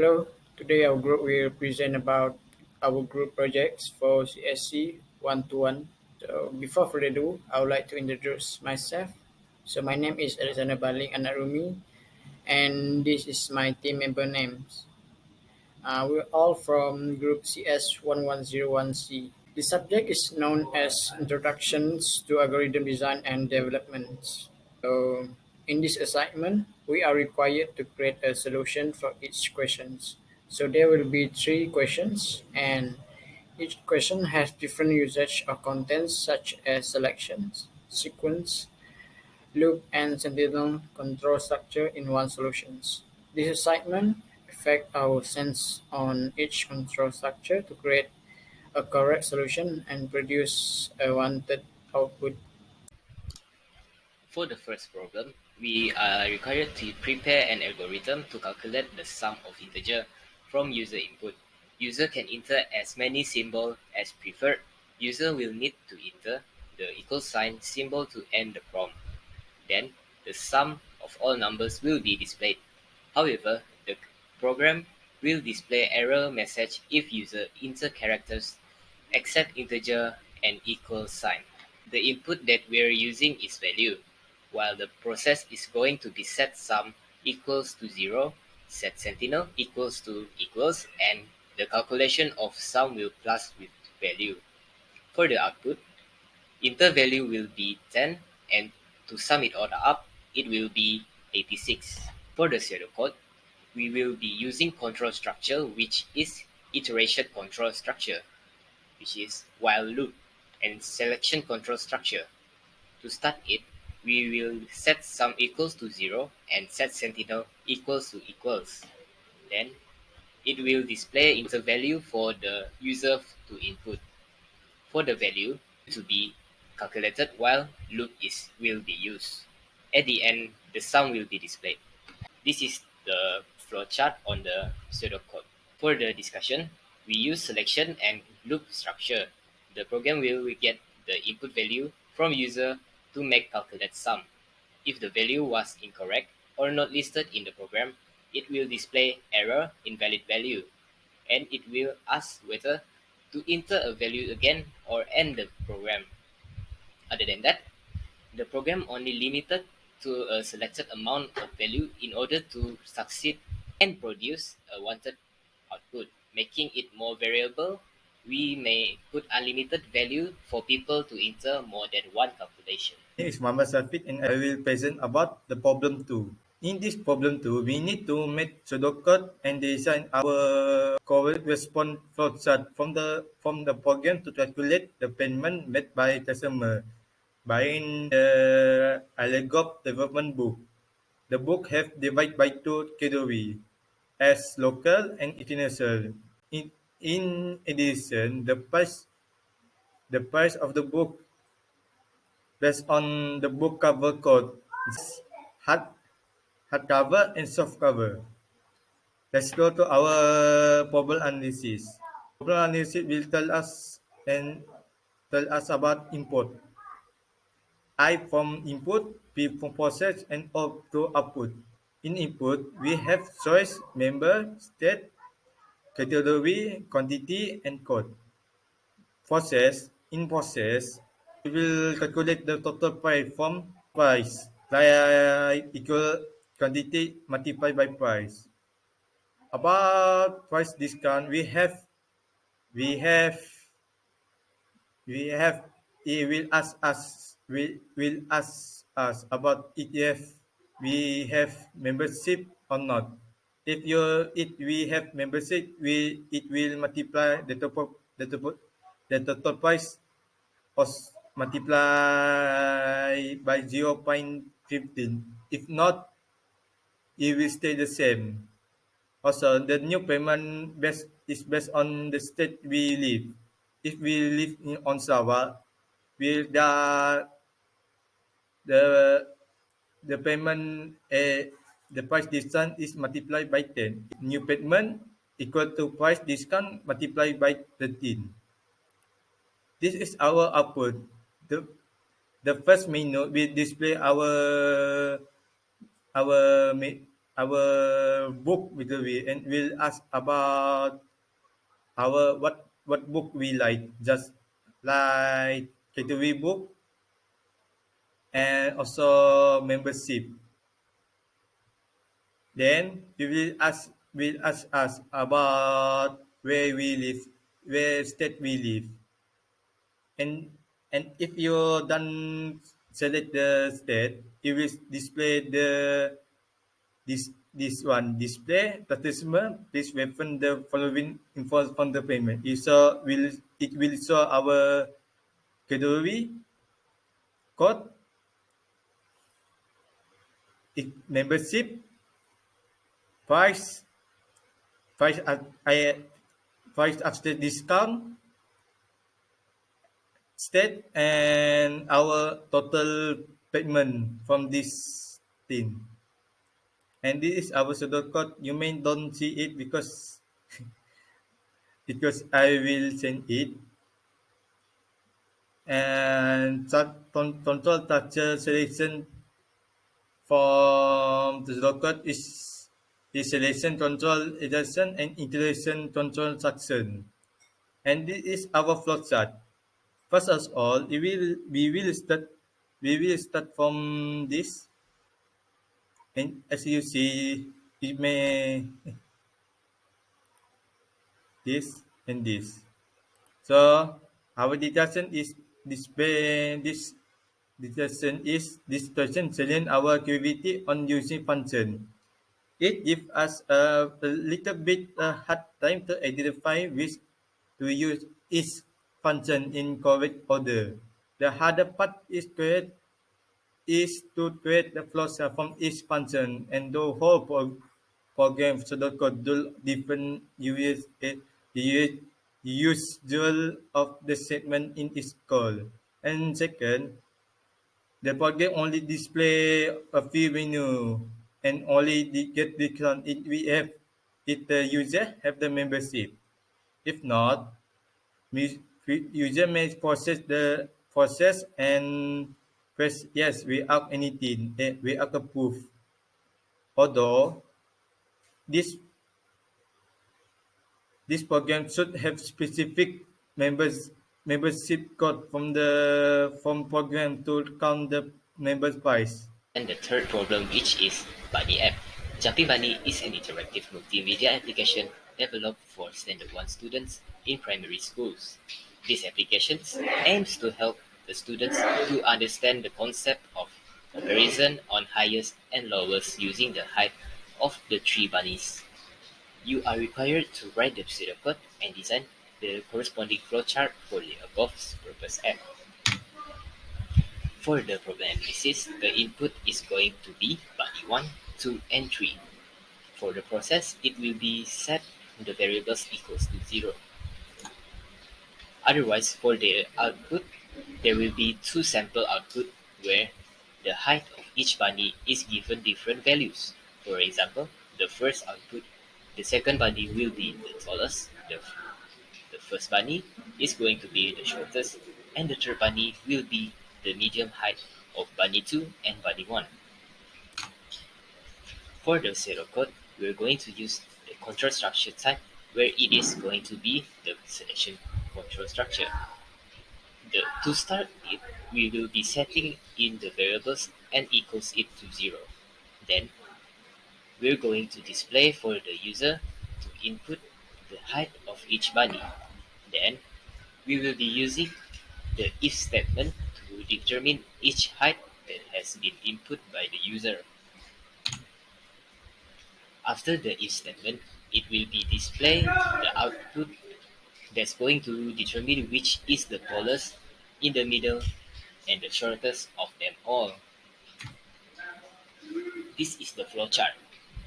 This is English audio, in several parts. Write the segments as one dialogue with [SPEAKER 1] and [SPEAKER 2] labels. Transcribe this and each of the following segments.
[SPEAKER 1] Hello, today our group will present about our group projects for CSC121. So before further ado, I would like to introduce myself. So my name is Alexander Baling Anarumi and this is my team member names. We're all from group CS1101C. The subject is known as Introductions to Algorithm Design and Development. So in this assignment, we are required to create a solution for each questions. So there will be three questions and each question has different usage of contents such as selections, sequence, loop and sentinel control structure in one solutions. This assignment affect our sense on each control structure to create a correct solution and produce a wanted output.
[SPEAKER 2] For the first problem, we are required to prepare an algorithm to calculate the sum of integer from user input. User can enter as many symbols as preferred. User will need to enter the equal sign symbol to end the prompt. Then, the sum of all numbers will be displayed. However, the program will display error message if user enter characters except integer and equal sign. The input that we're using is value, while the process is going to be set sum equals to 0, set sentinel equals to equals, and the calculation of sum will plus with value. For the output, inter value will be 10, and to sum it all up, it will be 86. For the pseudocode, we will be using control structure, which is iteration control structure, which is while loop, and selection control structure. To start it, we will set sum equals to 0 and set sentinel equals to equals. Then it will display inter value for the user to input. For the value to be calculated while loop will be used. At the end, the sum will be displayed. This is the flowchart on the pseudocode. For the discussion, we use selection and loop structure. The program will get the input value from user to make calculate sum. If the value was incorrect or not listed in the program, it will display error invalid value, and it will ask whether to enter a value again or end the program. Other than that, the program only limited to a selected amount of value in order to succeed and produce a wanted output. Making it more variable, we may put unlimited value for people to enter more than one calculation.
[SPEAKER 3] My name is Muhammad Safid and I will present about the problem 2. In this problem 2, we need to make pseudocode and design our correct response flowchart from the program to calculate the payment made by customer buying the Allegop development book. The book have divided by two categories as local and international. In addition, the price of the book based on the book cover code. It's hard hardcover and softcover. Let's go to our problem analysis. Problem analysis will tell us about input. I from input, P from process, and O to output. In input, we have choice, member, state, category, quantity, and code. In process, we will calculate the total price from price like equal quantity multiplied by price. About price discount, we have we have it will ask us about if we have membership or not. If we have membership, it will multiply the total price was multiply by 0.15. If not, it will stay the same. Also, the new payment is based on the state we live. If we live on Sabah, will the the payment the price discount is multiplied by 10. New payment equal to price discount multiplied by 13. This is our output. The the first menu will display our our book with the way and will ask about our what book we like, just like category book and also membership. Then we will ask us about where we live, where state we live, and if you done select the state, it will display this one display advertisement. Please refer the following info from the payment. It will show our category code, membership, price, price at I price after discount, state, and our total payment from this thing. And this is our pseudo code. You may don't see it because I will send it. And control structure selection from the pseudo code is selection control adjustment and integration control section. And this is our flowchart. First of all, we will start from this, and as you see, it may this and this. So our detection is this detection is this person selling our activity on using function. It gives us a little bit hard time to identify which to use each function in correct order. The harder part is to create the flows from each function and the whole program pseudocode do different usual of the statement in its call. And second, the program only display a few menu and only get discount if the user have the membership. If not, user may process and press yes without anything, without a proof. Although this this program should have specific membership code from program to count the members price.
[SPEAKER 2] And the third problem, which is Bunny app. Jumping Bunny is an interactive multimedia application developed for Standard 1 students in primary schools. This application aims to help the students to understand the concept of comparison on highest and lowest using the height of the three bunnies. You are required to write the pseudocode and design the corresponding flowchart for the above purpose app. For the problem analysis, the input is going to be bunny 1, 2, and 3. For the process, it will be set the variables equals to 0. Otherwise, for the output, there will be two sample output where the height of each bunny is given different values. For example, the first output, the second bunny will be the tallest, the first bunny is going to be the shortest, and the third bunny will be the medium height of bunny 2 and bunny 1. For the pseudocode, we're going to use the control structure type where it is going to be the selection control structure. To start it, we will be setting in the variables and equals it to 0. Then, we're going to display for the user to input the height of each bunny. Then, we will be using the if statement to determine each height that has been input by the user. After the if statement, it will be display the output that's going to determine which is the tallest, in the middle, and the shortest of them all. This is the flowchart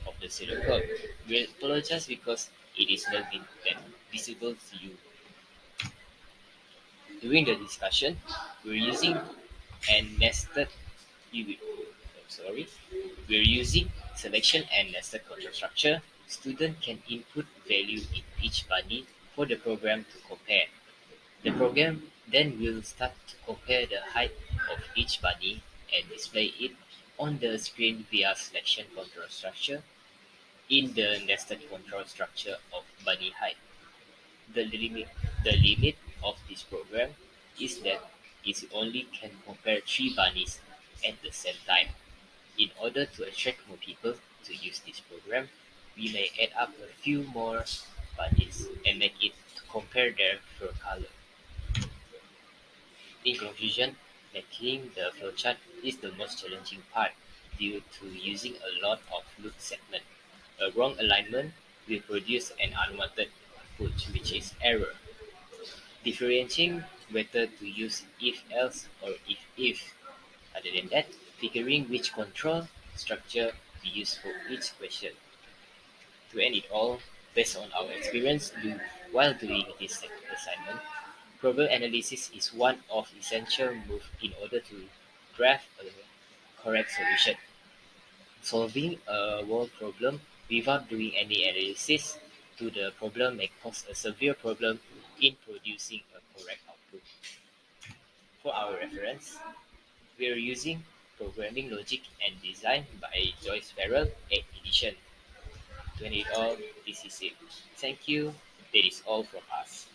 [SPEAKER 2] of the pseudocode. We apologize because it is not been that visible to you. During the discussion, we're using and nested we're using selection and nested control structure. Student can input value in each bunny for the program to compare. The program then will start to compare the height of each bunny and display it on the screen via selection control structure in the nested control structure of bunny height. The limit of this program is that it only can compare three bunnies at the same time. In order to attract more people to use this program, we may add up a few more bunnies and make it to compare their fur color. In conclusion, making the flowchart is the most challenging part due to using a lot of loop segments. A wrong alignment will produce an unwanted output, which is error. Differentiating whether to use if-else or if-if. Other than that, figuring which control structure we use for each question. To end it all, based on our experience while doing this assignment, problem analysis is one of essential move in order to draft a correct solution. Solving a world problem without doing any analysis to the problem may cause a severe problem in producing a correct output. For our reference, we are using Programming Logic and Design by Joyce Farrell, 8th edition. To end it all, this is it. Thank you. That is all from us.